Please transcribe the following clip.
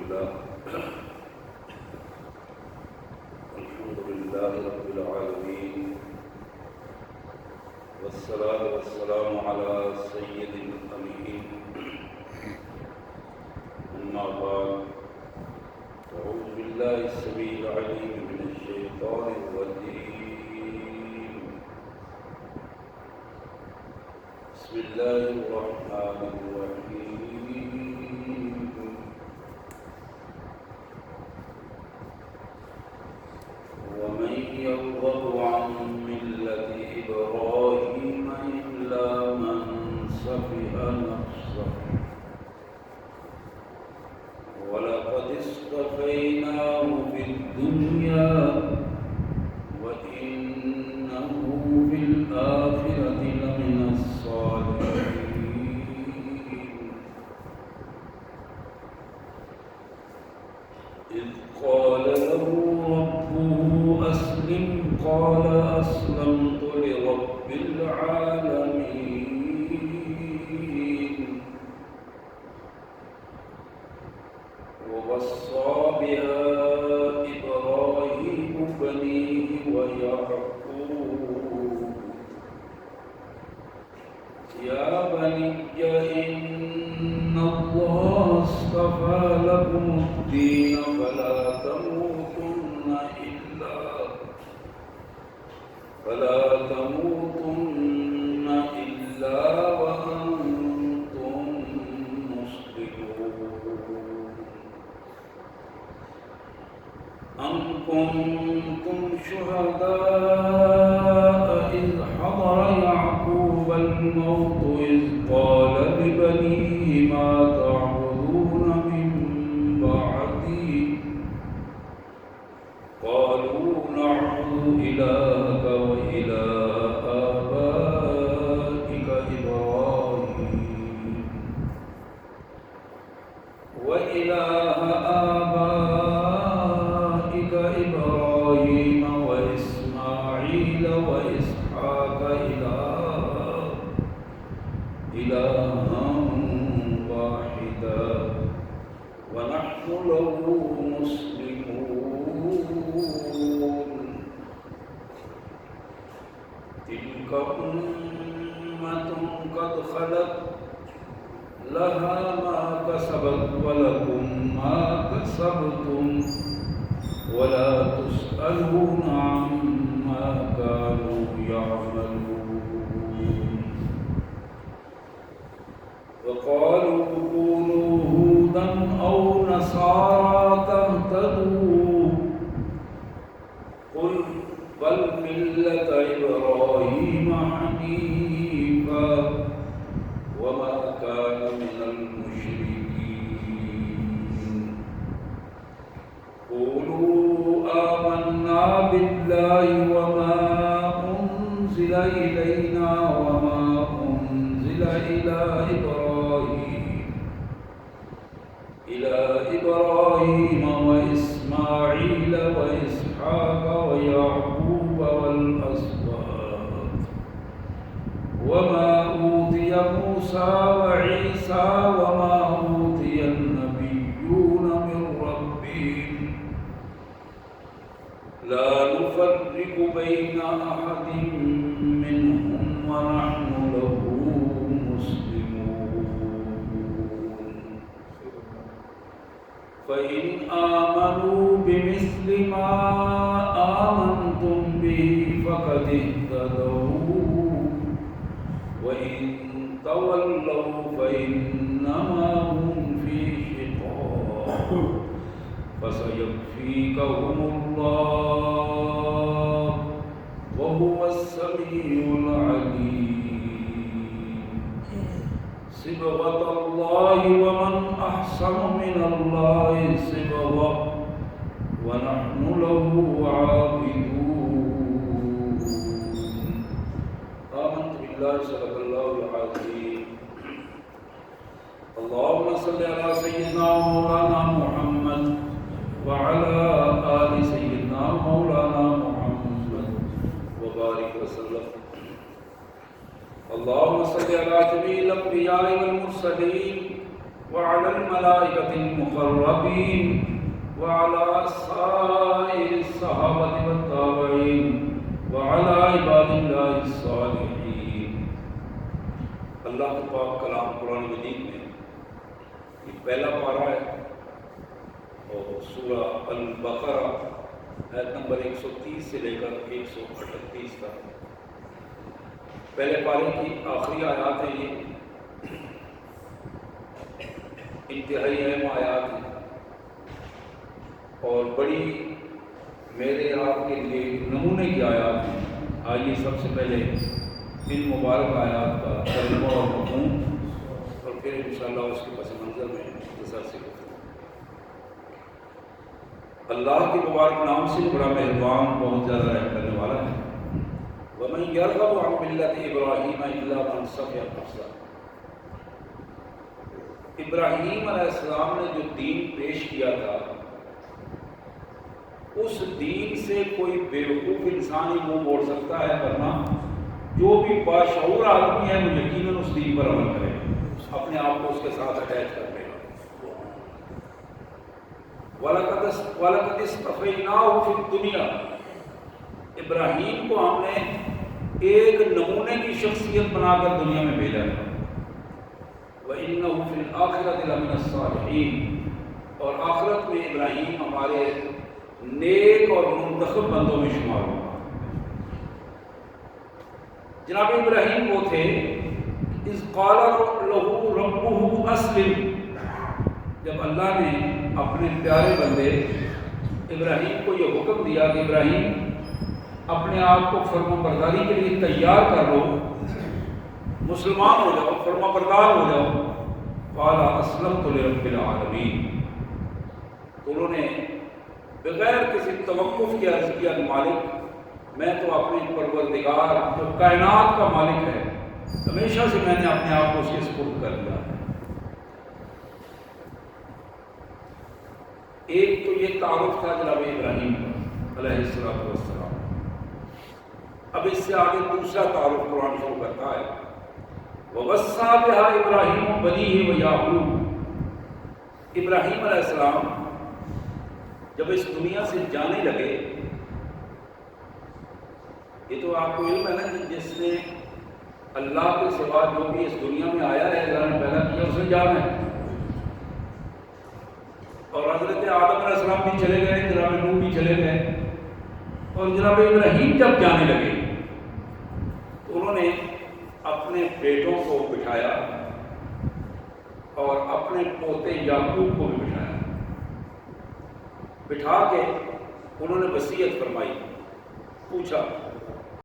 لله رب العالمين والصلاة والسلام على سيد الأمين أما بعد أعوذ بالله السميع العليم من الشيطان الرجيم بسم الله الرحمن الرحيم ومن يرغب عن ملة إبراهيم إلا من سفه نفسه ولقد اصطفيناه في الدنيا وإنه في الآخرة لمن الصالحين إذ قال له ربه أسلم قال أسلمت لرب العالمين ووصى بها إبراهيم بنيه ويعقوب يا بني إن الله اصطفى لكم الدين فلا تموتن إلا وأنتم مسلمون أم كنتم شهداء إذ حضر يعقوب الموت إذ قال لبنيه ما تعبدون من بعدي قالوا نعبد إلهك وإله آبائك إبراهيم وإسماعيل وإسحاق إلها واحدا ونحن له مسلمون تلك أمة قد خلت لها ما كسبت ولكم ما كسبتم ولا تسألون عما كانوا يعملون وقالوا كونوا هودا أو نصارى تهتدوا قل بل ملة إبراهيم حنيفا وما كان من المشركين قولوا آمنا بالله وما أنزل إلينا وما أنزل إلى إبراهيم وإسماعيل وإسحاق ويعقوب والأسباط وما أوتي موسى وعيسى وما أوتي النبيون من ربهم لا نفرق بين أحد منهم ونحن له مسلمون فإن آمنوا بمثل ما آمنتم به فقد اهتدوا وإن تولوا فإنما هم في شقاق فسيكفيكهم الله وهو السميع العليم صبغة الله ومن أحسن من الله صبغة ونحن له عابدون آمنت بالله صدق الله العظيم اللهم صل على سيدنا مولانا محمد وعلى آل سيدنا مولانا محمد وبارك وسلم اللهم صل على جميع الأنبياء والمرسلين وعلى الملائكة المقربين وعلى سائر الصحابة والتابعين وعلى عباد الله الصالحين۔ اللہ کا پاک کلام قرآن مجید میں یہ پہلا پارہ ہے اور سورہ البقرہ آیت نمبر 130 سے لے کر 138 تک پہلے پارے کی آخری آیات ہیں۔ یہ انتہائی اہم آیات ہیں اور بڑی میرے آپ کے لیے نمونے کی آیات ہیں۔ آئیے سب سے پہلے ان مبارک آیات کا ترجمہ اور مفہوم اور پھر انشاءاللہ اس کے پس منظر میں مختصر سے گفتگو۔ اللہ کے مبارک نام سے بڑا مہربان، بہت زیادہ رحم کرنے والا ہے۔ وَمَن يَرْغَبُ عَن مِّلَّةِ إِبْرَاهِيمَ إِلَّا مَن سَفِهَ نَفْسَهُ۔ ابراہیم علیہ السلام نے جو دین پیش کیا تھا اس دین سے کوئی بیوقوف انسان ہی منہ موڑ سکتا ہے، ورنہ جو بھی باشعور آدمی ہے وہ یقیناً اس دین پر عمل کرے گا، اپنے آپ کو اس کے ساتھ اٹیچ کر لے گا۔ وَلَقَدِ اصْطَفَيْنَاهُ فِي الدُّنْيَا، ابراہیم کو ہم نے ایک نمونے کی شخصیت بنا کر دنیا میں بھیجا تھا۔ وَإِنَّهُ فِي الْآخِرَةِ لَمِنَ الصَّالِحِينَ، اور آخرت میں ابراہیم ہمارے نیک اور منتخب بندوں میں شمار ہوا۔ جناب ابراہیم وہ تھے اذ قال له ربه اسلم، جب اللہ نے اپنے پیارے بندے ابراہیم کو یہ حکم دیا کہ ابراہیم اپنے آپ کو فرما برداری کے لیے تیار کر لو، مسلمان ہو جاؤ، فرما بردار ہو جاؤ، قال اسلمت لرب العالمین، تو انہوں نے بغیر کسی توقف کے عرض کیا کہ مالک میں تو اپنے پروردگار جو کائنات کا مالک ہے ہمیشہ سے میں نے اپنے آپ کو اس کے سپرد کر دیا۔ ایک تو یہ تعارف تھا جناب ابراہیم کا علیہ السلام۔ اب اس سے آگے دوسرا تعارف قرآن شروع کرتا ہے، وَوَصَّىٰ بِهَا إِبْرَاهِيمُ بَنِيهِ وَيَعْقُوبُ، ابراہیم علیہ السلام جب اس دنیا سے جانے لگے، یہ تو آپ کو علم ہے نا کہ جس نے اللہ کے سوا جو بھی اس دنیا میں آیا ہے، اللہ نے پیدا کیا، اسے جانا ہے۔ اور حضرت آدم علیہ السلام بھی چلے گئے، جناب نوح بھی چلے گئے، اور جناب ابراہیم جب جانے لگے تو انہوں نے اپنے بیٹوں کو بٹھایا اور اپنے پوتے یعقوب کو بھی بٹھایا، بٹھا کے انہوں نے وصیت فرمائی، پوچھا